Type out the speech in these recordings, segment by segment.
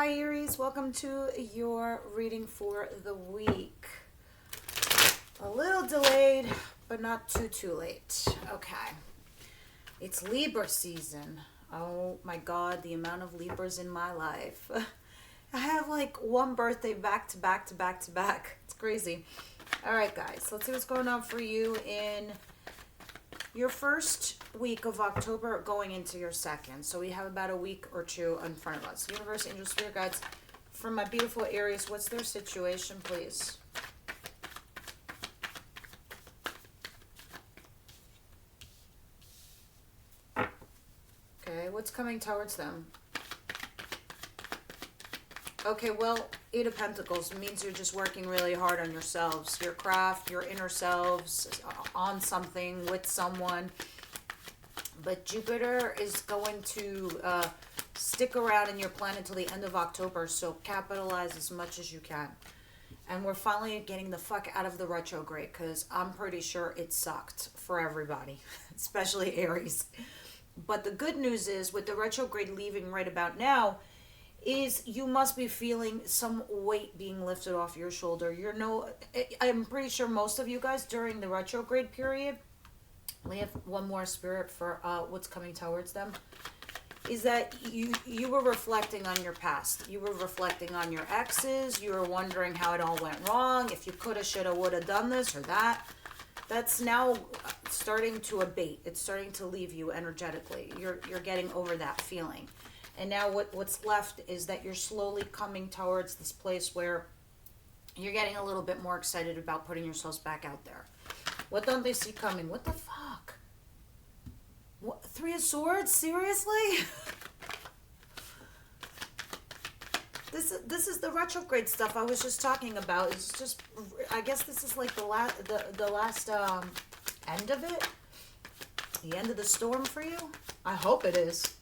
Hi Aries, welcome to your reading for the week. A little delayed, but not too late. Okay. It's Libra season. Oh my God, the amount of Libras in my life. I have like one birthday back to back to back to back. It's crazy. All right, guys, let's see what's going on for you in your first week of October going into your second. So we have about a week or two in front of us. Universe, angels, spirit guides, from my beautiful Aries, what's their situation, please? Okay, what's coming towards them? Okay, well, Eight of Pentacles means you're just working really hard on yourselves, your craft, your inner selves, on something, with someone. But Jupiter is going to stick around in your planet till the end of October, so capitalize as much as you can. And we're finally getting the fuck out of the retrograde, because I'm pretty sure it sucked for everybody, especially Aries. But the good news is, with the retrograde leaving right about now, is you must be feeling some weight being lifted off your shoulder. I'm pretty sure most of you guys during the retrograde period, we have one more spirit for what's coming towards them, is that you were reflecting on your past. You were reflecting on your exes. You were wondering how it all went wrong, if you coulda, shoulda, woulda done this or that. That's now starting to abate. It's starting to leave you energetically. You're getting over that feeling. And now what's left is that you're slowly coming towards this place where you're getting a little bit more excited about putting yourselves back out there. What don't they see coming? What the fuck? What, Three of Swords? Seriously? This is the retrograde stuff I was just talking about. It's just, I guess this is like the last end of it. The end of the storm for you. I hope it is.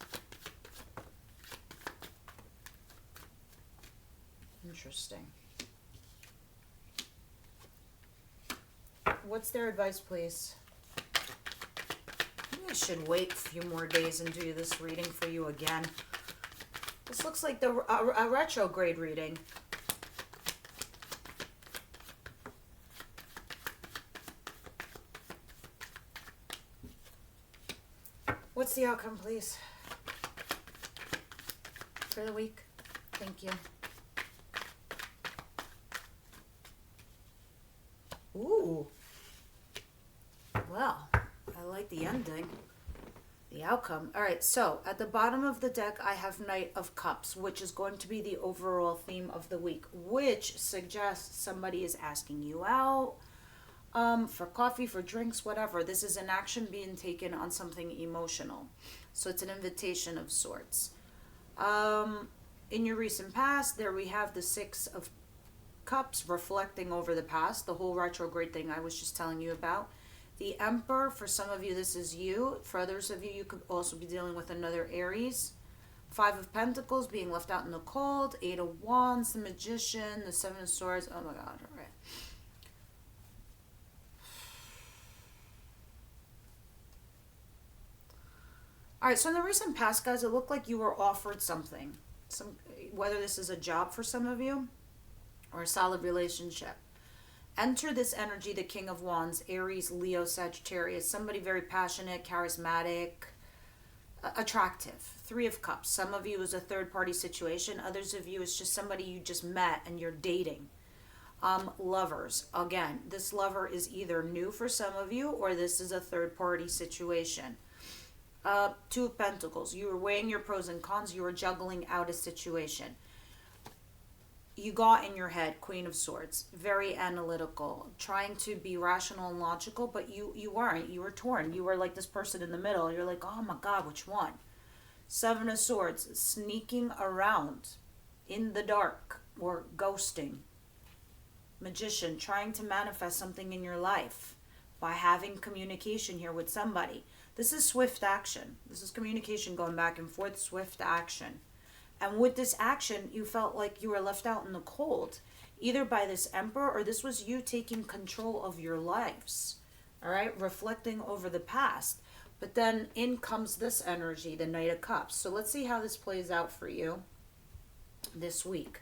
Interesting. What's their advice, please? Maybe I should wait a few more days and do this reading for you again. This looks like a retrograde reading. What's the outcome, please? For the week. Thank you. Ooh. Well, I like the ending. The outcome. All right, so at the bottom of the deck, I have Knight of Cups, which is going to be the overall theme of the week, which suggests somebody is asking you out for coffee, for drinks, whatever. This is an action being taken on something emotional. So it's an invitation of sorts. In your recent past, there we have the Six of Cups reflecting over the past, the whole retrograde thing I was just telling you about. The Emperor, for some of you, this is you. For others of you, you could also be dealing with another Aries. Five of Pentacles, being left out in the cold. Eight of Wands, the Magician, the Seven of Swords. Oh my God, all right. All right, so in the recent past, guys, it looked like you were offered something. Whether this is a job for some of you or a solid relationship. Enter this energy, the King of Wands, Aries, Leo, Sagittarius, somebody very passionate, charismatic, attractive. Three of Cups. Some of you is a third-party situation. Others of you is just somebody you just met and you're dating. Lovers. Again, this lover is either new for some of you or this is a third-party situation. Two of Pentacles. You were weighing your pros and cons. You were juggling out a situation. You got in your head, Queen of Swords, very analytical, trying to be rational and logical, but you weren't. You were torn. You were like this person in the middle. You're like, oh my God, which one? Seven of Swords, sneaking around in the dark or ghosting. Magician, trying to manifest something in your life by having communication here with somebody. This is swift action. This is communication going back and forth, swift action. And with this action, you felt like you were left out in the cold, either by this Emperor or this was you taking control of your lives, all right, reflecting over the past. But then in comes this energy, the Knight of Cups. So let's see how this plays out for you. this week.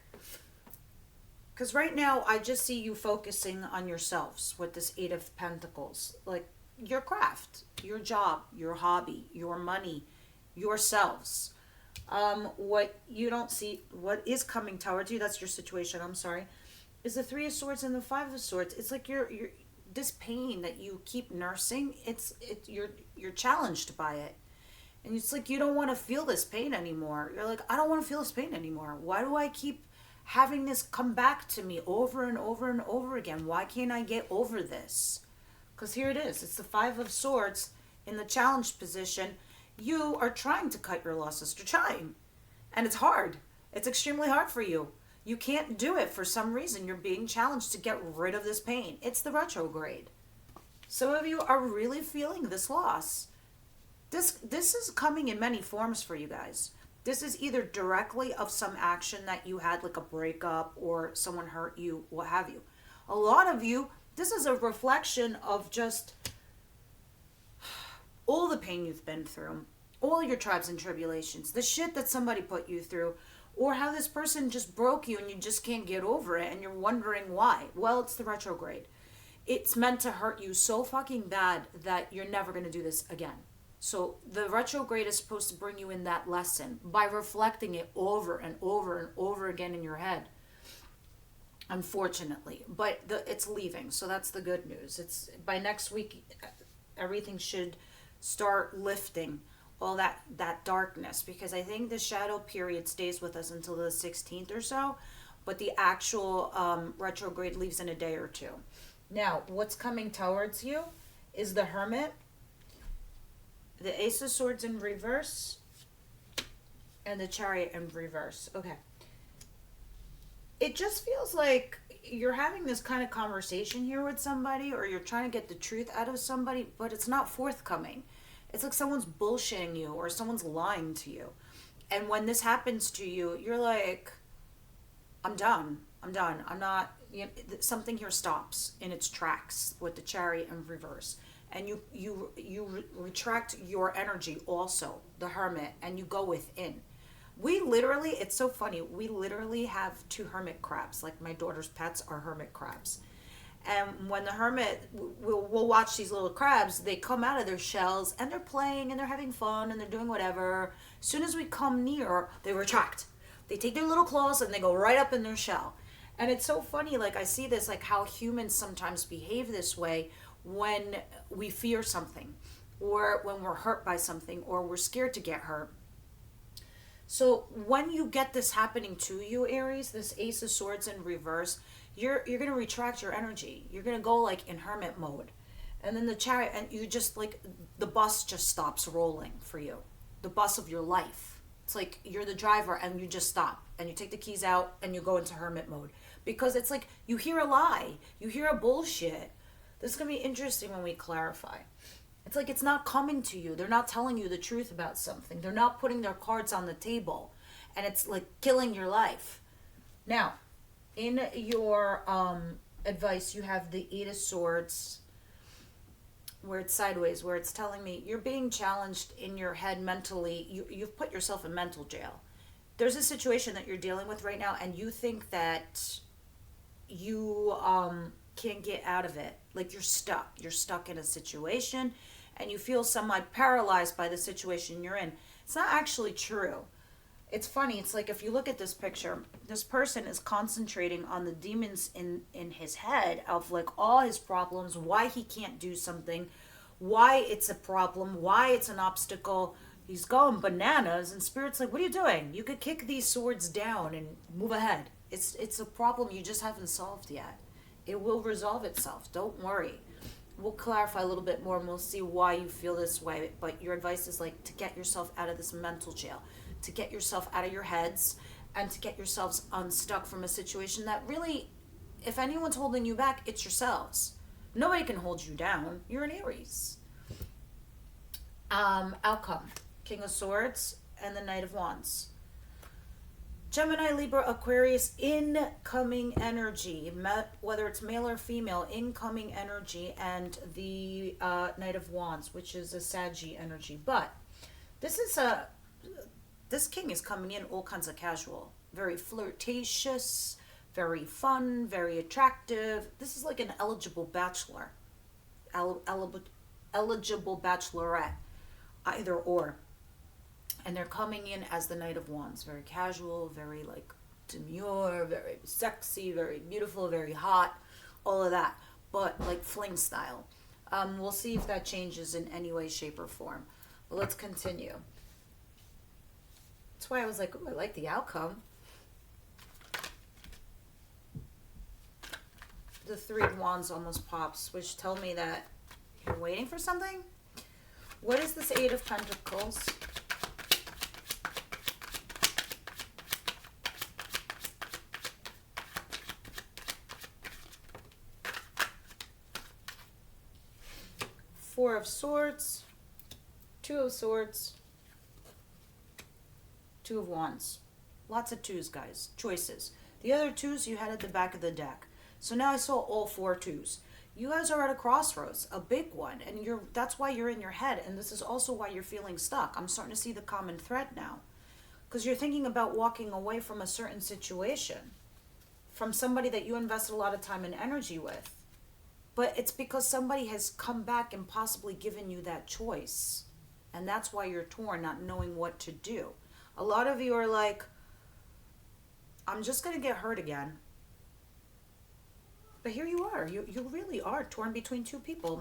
Because right now, I just see you focusing on yourselves with this Eight of Pentacles. Like your craft, your job, your hobby, your money, yourselves. What you don't see, what is coming towards you, that's your situation, I'm sorry, is the Three of Swords and the Five of Swords. It's like you're this pain that you keep nursing, you're challenged by it. And it's like you don't want to feel this pain anymore. You're like, I don't want to feel this pain anymore. Why do I keep having this come back to me over and over and over again? Why can't I get over this? Because here it is. It's the Five of Swords in the challenged position. You are trying to cut your losses. You're trying. And it's hard. It's extremely hard for you. You can't do it for some reason. You're being challenged to get rid of this pain. It's the retrograde. Some of you are really feeling this loss. This is coming in many forms for you guys. This is either directly of some action that you had, like a breakup or someone hurt you, what have you. A lot of you, this is a reflection of just all the pain you've been through, all your trials and tribulations, the shit that somebody put you through, or how this person just broke you and you just can't get over it and you're wondering why. Well, it's the retrograde. It's meant to hurt you so fucking bad that you're never going to do this again. So the retrograde is supposed to bring you in that lesson by reflecting it over and over and over again in your head. Unfortunately, but it's leaving, so that's the good news. It's by next week, everything should start lifting all that darkness, because I think the shadow period stays with us until the 16th or so, but the actual retrograde leaves in a day or two. Now, what's coming towards you is the Hermit, the Ace of Swords in reverse, and the Chariot in reverse. Okay. It just feels like you're having this kind of conversation here with somebody, or you're trying to get the truth out of somebody, but it's not forthcoming. It's like someone's bullshitting you or someone's lying to you. And when this happens to you, you're like, I'm done. I'm not, something here stops in its tracks with the Chariot in reverse. And you retract your energy also, the Hermit, and you go within. We literally, it's so funny, we literally have 2 hermit crabs. Like my daughter's pets are hermit crabs. And when the hermit, we'll watch these little crabs, they come out of their shells and they're playing and they're having fun and they're doing whatever. As soon as we come near, they retract. They take their little claws and they go right up in their shell. And it's so funny, like I see this, like how humans sometimes behave this way when we fear something, or when we're hurt by something, or we're scared to get hurt. So when you get this happening to you, Aries, this Ace of Swords in reverse, you're going to retract your energy. You're going to go like in hermit mode. And then the Chariot, and you just like, the bus just stops rolling for you. The bus of your life. It's like you're the driver and you just stop and you take the keys out and you go into hermit mode. Because it's like you hear a lie. You hear a bullshit. This is going to be interesting when we clarify. It's like it's not coming to you. They're not telling you the truth about something. They're not putting their cards on the table. And it's like killing your life. Now, in your advice, you have the Eight of Swords, where it's sideways, where it's telling me you're being challenged in your head mentally. You've put yourself in mental jail. There's a situation that you're dealing with right now, and you think that you can't get out of it. Like you're stuck in a situation and you feel semi-paralyzed by the situation you're in. It's not actually true. It's funny. It's like if you look at this picture, this person is concentrating on the demons in his head of like all his problems, why he can't do something, why it's a problem, why it's an obstacle. He's going bananas, and Spirit's like, what are you doing? You could kick these swords down and move ahead. It's a problem you just haven't solved yet. It will resolve itself. Don't worry. We'll clarify a little bit more and we'll see why you feel this way. But your advice is like to get yourself out of this mental jail, to get yourself out of your heads, and to get yourselves unstuck from a situation that really, if anyone's holding you back, it's yourselves. Nobody can hold you down. You're an Aries. Outcome. King of Swords and the Knight of Wands. Gemini, Libra, Aquarius, incoming energy, whether it's male or female, incoming energy, and the Knight of Wands, which is a Saggy energy. But this this king is coming in all kinds of casual, very flirtatious, very fun, very attractive. This is like an eligible bachelor, eligible bachelorette, either or. And they're coming in as the Knight of Wands, very casual, very like demure, very sexy, very beautiful, very hot, all of that, but like fling style. We'll see if that changes in any way, shape, or form. But let's continue. That's why I was like, ooh, I like the outcome. The Three of Wands almost pops, which tell me that you're waiting for something. What is this Eight of Pentacles? Four of Swords, Two of Swords, Two of Wands. Lots of twos, guys. Choices. The other twos you had at the back of the deck. So now I saw all four twos. You guys are at a crossroads, a big one, and that's why you're in your head, and this is also why you're feeling stuck. I'm starting to see the common thread now. Because you're thinking about walking away from a certain situation, from somebody that you invested a lot of time and energy with. But it's because somebody has come back and possibly given you that choice. And that's why you're torn, not knowing what to do. A lot of you are like, I'm just going to get hurt again. But here you are. You really are torn between two people.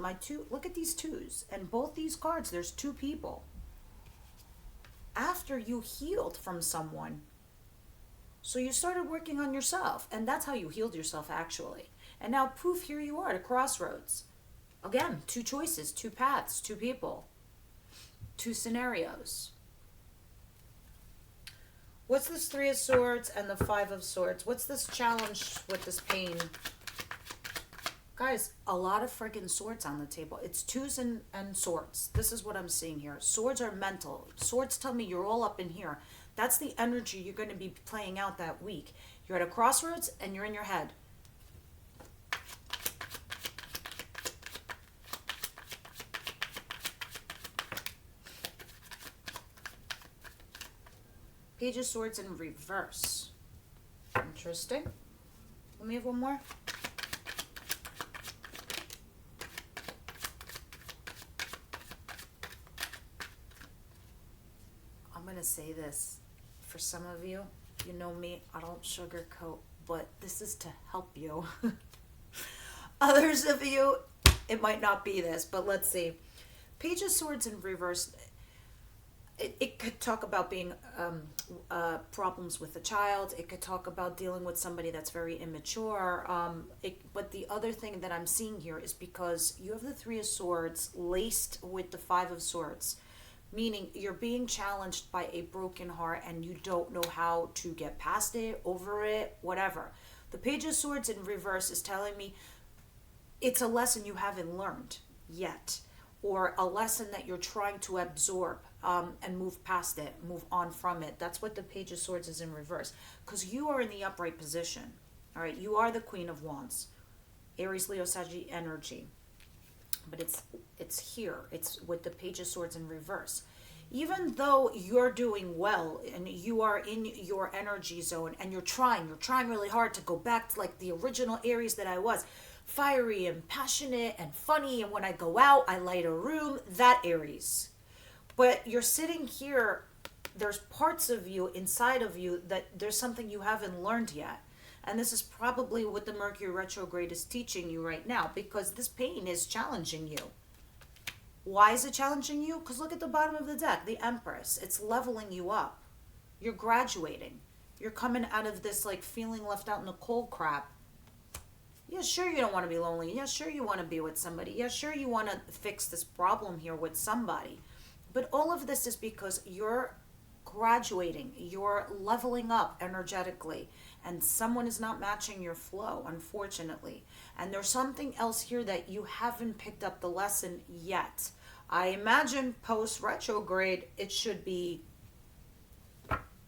Look at these twos. And both these cards, there's two people. After you healed from someone. So you started working on yourself. And that's how you healed yourself, actually. And now, poof, here you are at a crossroads. Again, two choices, two paths, two people, two scenarios. What's this Three of Swords and the Five of Swords? What's this challenge with this pain? Guys, a lot of freaking swords on the table. It's twos and swords. This is what I'm seeing here. Swords are mental. Swords tell me you're all up in here. That's the energy you're going to be playing out that week. You're at a crossroads and you're in your head. Page of Swords in reverse. Interesting. Let me have one more. I'm going to say this. For some of you, you know me, I don't sugarcoat, but this is to help you. Others of you, it might not be this, but let's see. Page of Swords in reverse. It could talk about being problems with a child. It could talk about dealing with somebody that's very immature. But the other thing that I'm seeing here is because you have the Three of Swords laced with the Five of Swords, meaning you're being challenged by a broken heart and you don't know how to get past it, over it, whatever. The Page of Swords in reverse is telling me it's a lesson you haven't learned yet, or a lesson that you're trying to absorb. And move past it, move on from it. That's what the Page of Swords is in reverse. Because you are in the upright position. All right, you are the Queen of Wands. Aries, Leo, Sagittarius energy. But it's here. It's with the Page of Swords in reverse. Even though you're doing well and you are in your energy zone and you're trying really hard to go back to like the original Aries that I was. Fiery and passionate and funny. And when I go out, I light a room. That Aries. But you're sitting here, there's parts of you, inside of you, that there's something you haven't learned yet. And this is probably what the Mercury retrograde is teaching you right now, because this pain is challenging you. Why is it challenging you? Because look at the bottom of the deck, the Empress. It's leveling you up. You're graduating. You're coming out of this like feeling left out in the cold crap. Yeah, sure you don't want to be lonely. Yeah, sure you want to be with somebody. Yeah, sure you want to fix this problem here with somebody. But all of this is because you're graduating, you're leveling up energetically, and someone is not matching your flow, unfortunately. And there's something else here that you haven't picked up the lesson yet. I imagine post-retrograde, it should be,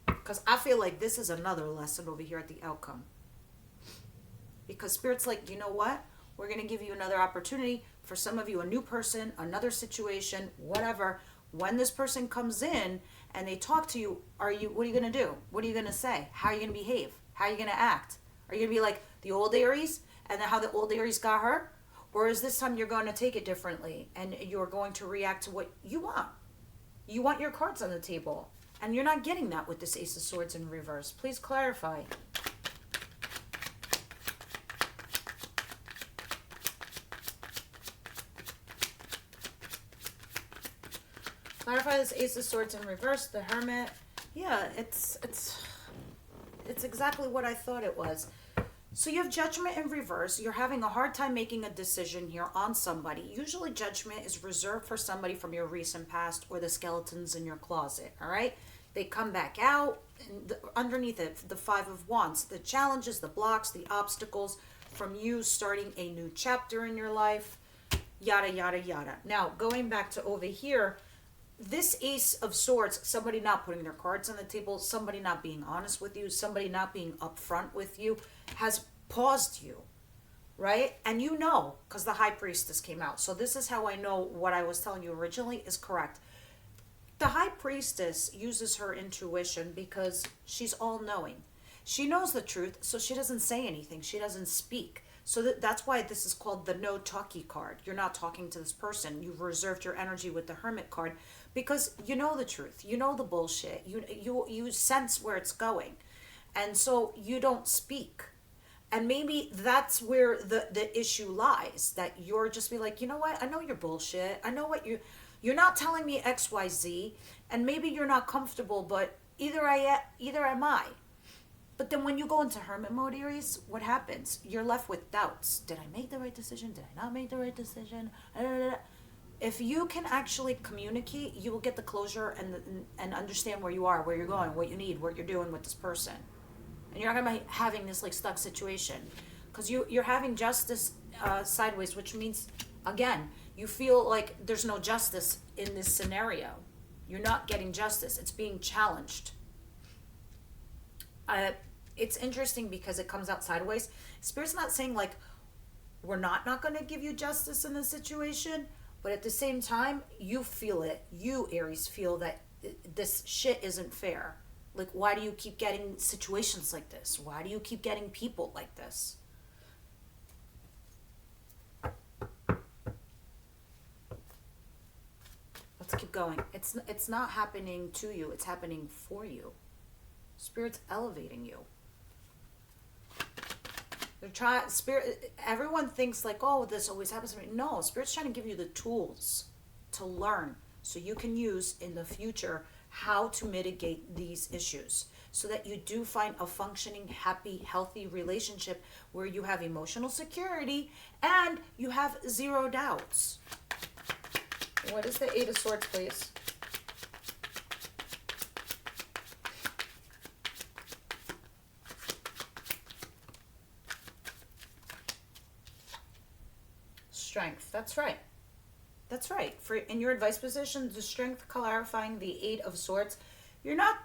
because I feel like this is another lesson over here at the outcome. Because Spirit's like, you know what? We're going to give you another opportunity. For some of you, a new person, another situation, whatever. When this person comes in and they talk to you, what are you going to do? What are you going to say? How are you going to behave? How are you going to act? Are you going to be like the old Aries and then how the old Aries got her? Or is this time you're going to take it differently and you're going to react to what you want? You want your cards on the table, and you're not getting that with this Ace of Swords in reverse. Please clarify. Clarify this Ace of Swords in reverse, the Hermit. Yeah, it's exactly what I thought it was. So you have Judgment in reverse. You're having a hard time making a decision here on somebody. Usually Judgment is reserved for somebody from your recent past or the skeletons in your closet, all right? They come back out, and underneath it, the Five of Wands, the challenges, the blocks, the obstacles from you starting a new chapter in your life, yada, yada, yada. Now, going back to over here, this Ace of Swords, somebody not putting their cards on the table, somebody not being honest with you, somebody not being upfront with you, has paused you, right? And you know, because the High Priestess came out. So this is how I know what I was telling you originally is correct. The High Priestess uses her intuition because she's all-knowing. She knows the truth, so she doesn't say anything. She doesn't speak. So that's why this is called the no talkie card. You're not talking to this person. You've reserved your energy with the Hermit card because you know the truth. You know the bullshit. You sense where it's going. And so you don't speak. And maybe that's where the issue lies, that you're just be like, you know what? I know your bullshit. I know what you're not telling me X, Y, Z, and maybe you're not comfortable, but either am I. But then when you go into Hermit mode, Aries, what happens? You're left with doubts. Did I make the right decision? Did I not make the right decision? If you can actually communicate, you will get the closure and understand where you are, where you're going, what you need, what you're doing with this person. And you're not going to be having this like stuck situation. Because you're having justice sideways, which means, again, you feel like there's no justice in this scenario. You're not getting justice. It's being challenged. It's interesting because it comes out sideways. Spirit's not saying like, we're not going to give you justice in this situation. But at the same time, you feel it. You, Aries, feel that this shit isn't fair. Like, why do you keep getting situations like this? Why do you keep getting people like this? Let's keep going. It's not happening to you. It's happening for you. Spirit's elevating you. They're trying. Spirit. Everyone thinks like, oh, this always happens to me. No, Spirit's trying to give you the tools to learn so you can use in the future how to mitigate these issues so that you do find a functioning, happy, healthy relationship where you have emotional security and you have zero doubts. What is the Eight of Swords, please? Strength. That's right. That's right. For in your advice position, the strength clarifying the Eight of Swords, you're not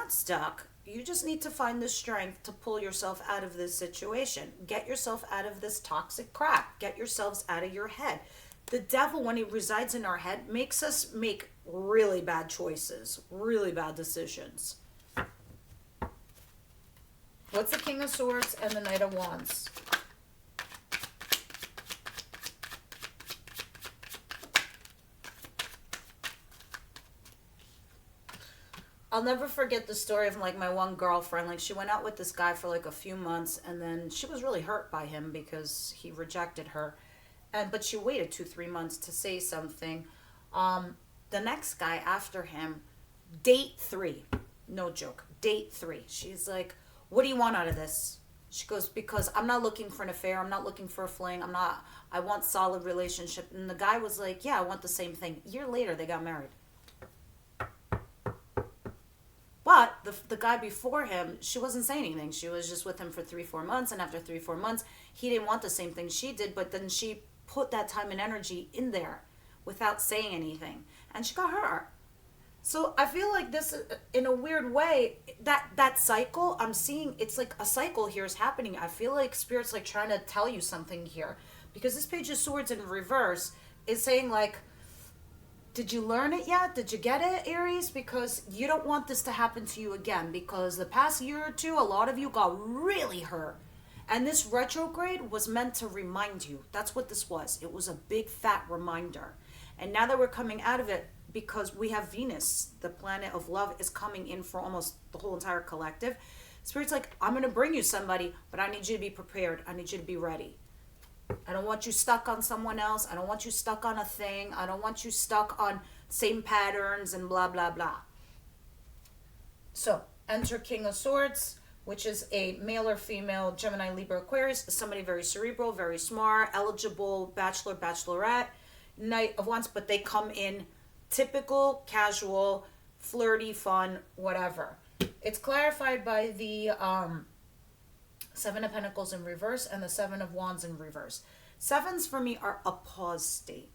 stuck. You just need to find the strength to pull yourself out of this situation. Get yourself out of this toxic crap. Get yourselves out of your head. The devil, when he resides in our head, makes us make really bad choices, really bad decisions. What's the King of Swords and the Knight of Wands? I'll never forget the story of like my one girlfriend. Like she went out with this guy for like a few months and then she was really hurt by him because he rejected her. But she waited 2-3 months to say something. The next guy after him, date 3. No joke. Date 3. She's like, what do you want out of this? She goes, because I'm not looking for an affair. I'm not looking for a fling. I want solid relationship. And the guy was like, yeah, I want the same thing. A year later, they got married. But the guy before him, she wasn't saying anything. She was just with him for 3-4 months. And after 3-4 months, he didn't want the same thing she did. But then she put that time and energy in there without saying anything. And she got hurt. So I feel like this, in a weird way, that cycle, I'm seeing, it's like a cycle here is happening. I feel like Spirit's like trying to tell you something here. Because this Page of Swords in reverse is saying like, Did you learn it yet? Did you get it, Aries? Because you don't want this to happen to you again, because the past year or two, a lot of you got really hurt. And this retrograde was meant to remind you. That's what this was. It was a big fat reminder. And now that we're coming out of it, because we have Venus, the planet of love, is coming in for almost the whole entire collective. Spirit's like, I'm going to bring you somebody, but I need you to be prepared. I need you to be ready. I don't want you stuck on someone else. I don't want you stuck on a thing. I don't want you stuck on same patterns and blah, blah, blah. So, enter King of Swords, which is a male or female Gemini, Libra, Aquarius. Somebody very cerebral, very smart, eligible, bachelor, bachelorette, Knight of Wands, but they come in typical, casual, flirty, fun, whatever. It's clarified by the Seven of Pentacles in reverse and the Seven of Wands in reverse. Sevens for me are a pause state.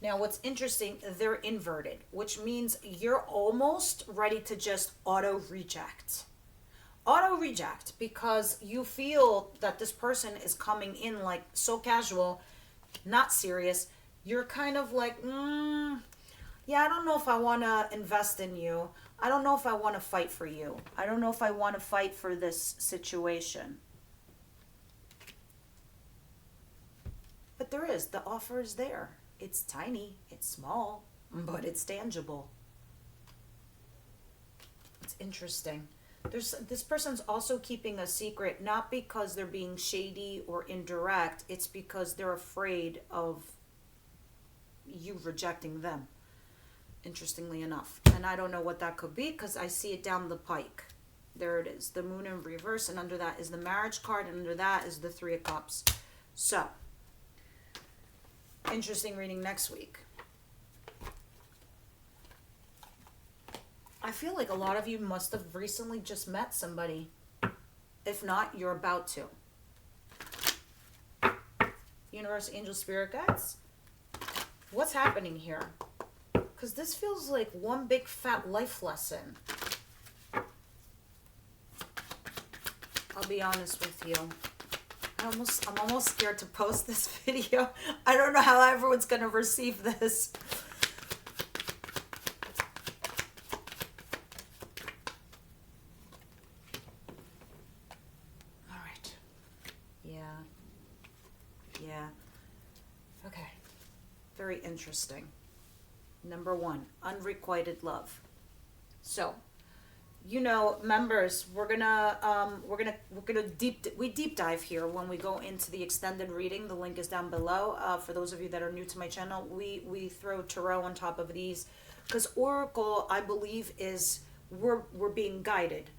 Now what's interesting, they're inverted, which means you're almost ready to just auto reject. Auto reject because you feel that this person is coming in like so casual, not serious. You're kind of like, yeah, I don't know if I want to invest in you. I don't know if I want to fight for you. I don't know if I want to fight for this situation. But there is. The offer is there. It's tiny. It's small. But it's tangible. It's interesting. This person's also keeping a secret, not because they're being shady or indirect. It's because they're afraid of you rejecting them. Interestingly enough. And I don't know what that could be because I see it down the pike. There it is. The Moon in reverse, and under that is the Marriage card, and under that is the Three of Cups. So, interesting reading next week. I feel like a lot of you must have recently just met somebody. If not, you're about to. Universe, angel, spirit guides. What's happening here? Because this feels like one big fat life lesson. I'll be honest with you. I'm almost scared to post this video. I don't know how everyone's going to receive this. All right. Yeah. Okay. Very interesting. Number 1, unrequited love. So, you know, members, we're gonna deep dive here when we go into the extended reading. The link is down below. For those of you that are new to my channel, we throw tarot on top of these because Oracle, I believe, is we're being guided.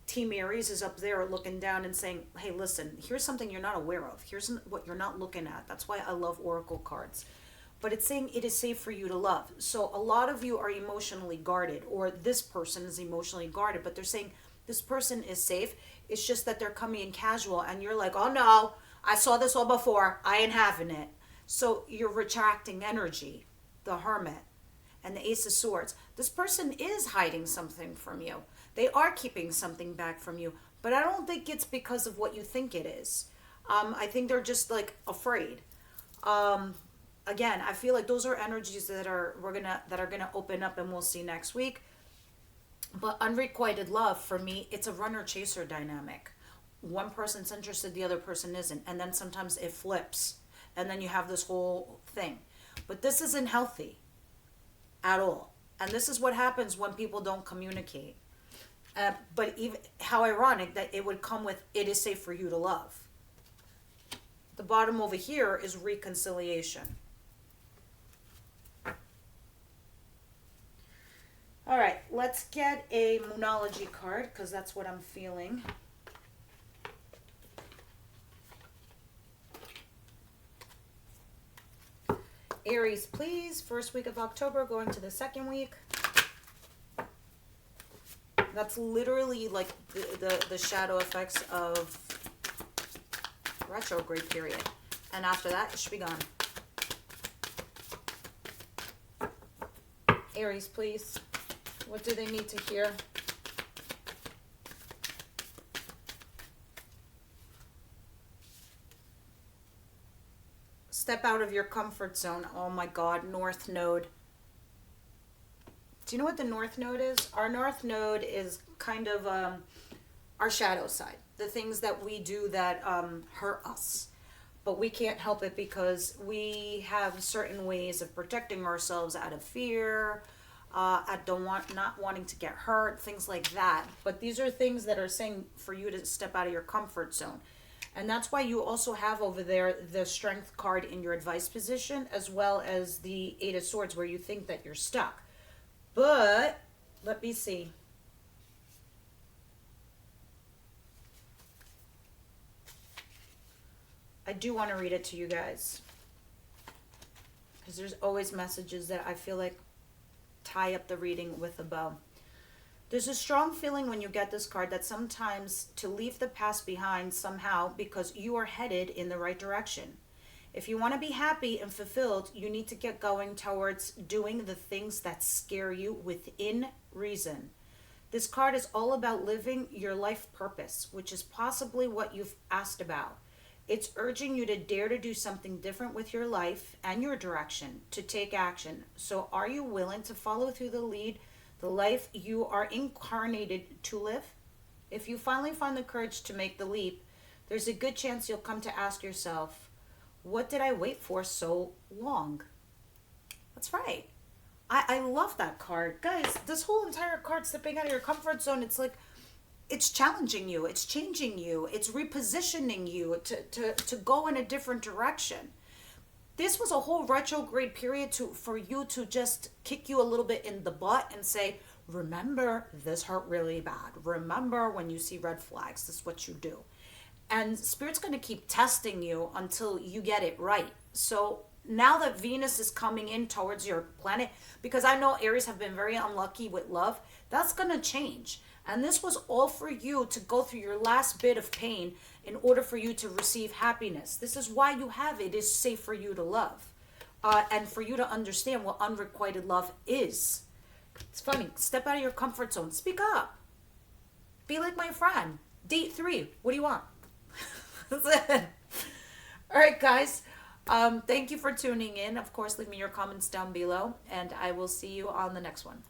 Team Aries is up there looking down and saying, hey, listen, here's something you're not aware of. Here's what you're not looking at. That's why I love Oracle cards. But it's saying it is safe for you to love. So a lot of you are emotionally guarded, or this person is emotionally guarded, but they're saying this person is safe. It's just that they're coming in casual and you're like, oh no, I saw this all before. I ain't having it. So you're retracting energy, the Hermit and the Ace of Swords. This person is hiding something from you. They are keeping something back from you, but I don't think it's because of what you think it is. I think they're just like afraid. Again, I feel like those are energies that are gonna open up, and we'll see next week. But unrequited love, for me, it's a runner-chaser dynamic. One person's interested, the other person isn't, and then sometimes it flips, and then you have this whole thing. But this isn't healthy at all, and this is what happens when people don't communicate. But even how ironic that it would come with, it is safe for you to love. The bottom over here is reconciliation. All right, let's get a Moonology card because that's what I'm feeling. Aries, please. First week of October, going to the second week. That's literally like the shadow effects of retrograde period. And after that, it should be gone. Aries, please. What do they need to hear? Step out of your comfort zone. Oh my God, North Node. Do you know what the North Node is? Our North Node is kind of our shadow side, the things that we do that hurt us. But we can't help it because we have certain ways of protecting ourselves out of fear, not wanting to get hurt, things like that. But these are things that are saying for you to step out of your comfort zone. And that's why you also have over there the Strength card in your advice position, as well as the Eight of Swords, where you think that you're stuck. But let me see. I do want to read it to you guys, because there's always messages that I feel like tie up the reading with a bow. There's a strong feeling when you get this card that sometimes to leave the past behind somehow, because you are headed in the right direction. If you want to be happy and fulfilled, you need to get going towards doing the things that scare you within reason. This card is all about living your life purpose, which is possibly what you've asked about. It's urging you to dare to do something different with your life and your direction, to take action. So are you willing to follow through the life you are incarnated to live? If you finally find the courage to make the leap, there's a good chance you'll come to ask yourself, what did I wait for so long? That's right. I love that card. Guys, this whole entire card, stepping out of your comfort zone, it's like, it's challenging you, it's changing you, it's repositioning you to go in a different direction. This was a whole retrograde period for you to just kick you a little bit in the butt and say, remember, this hurt really bad. Remember, when you see red flags, this is what you do. And Spirit's going to keep testing you until you get it right. So now that Venus is coming in towards your planet, because I know Aries have been very unlucky with love, that's going to change. And this was all for you to go through your last bit of pain in order for you to receive happiness. This is why you have it. It is safe for you to love. And for you to understand what unrequited love is. It's funny. Step out of your comfort zone. Speak up. Be like my friend. Date 3. What do you want? That's it. All right, guys. Thank you for tuning in. Of course, leave me your comments down below. And I will see you on the next one.